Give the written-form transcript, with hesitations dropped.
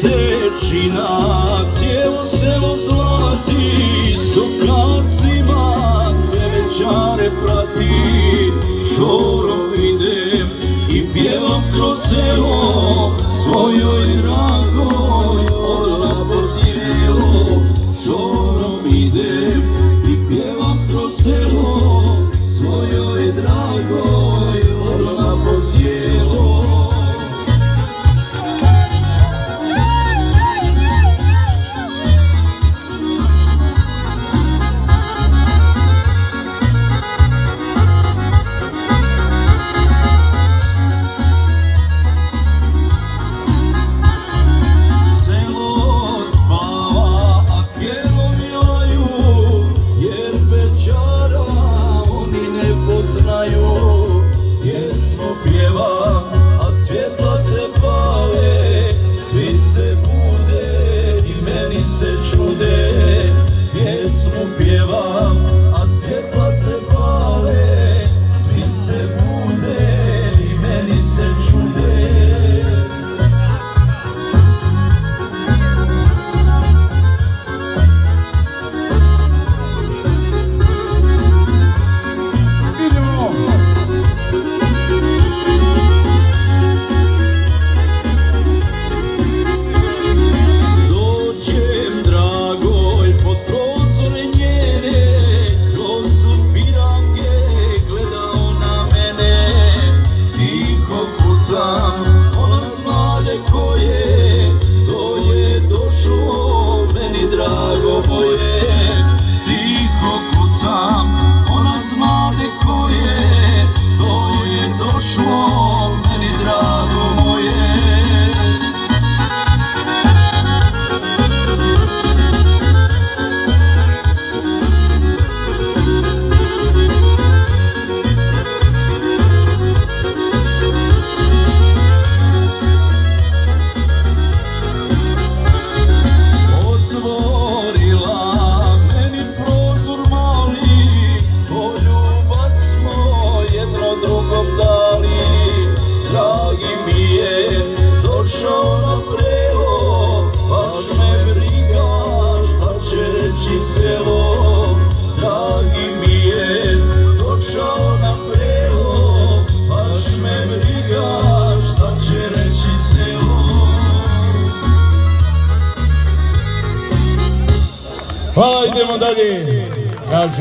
mesečina, cijelo selo zlati, sokacima se večare prati. Šorom idem i pjevam kroz selo, svojoj dragoj odla po sjelo. Šorom idem i pjevam kroz selo, svojoj dragoj odla po sjelo. Pjesmo pjeva, a svjetla se pale, svi se bude i meni se čude. Pjesmu pjeva, a svjetla se pale, svi se bude i meni se čude. Ona znade ko je, to je došlo meni drago moje. Tiho kucam, ona znade ko je, to je došlo meni drago moje. Došao na prelo, baš me briga šta će reći selo. Dragi mi je došao na prelo, baš me briga šta će reći selo. Hvala, idemo dalje.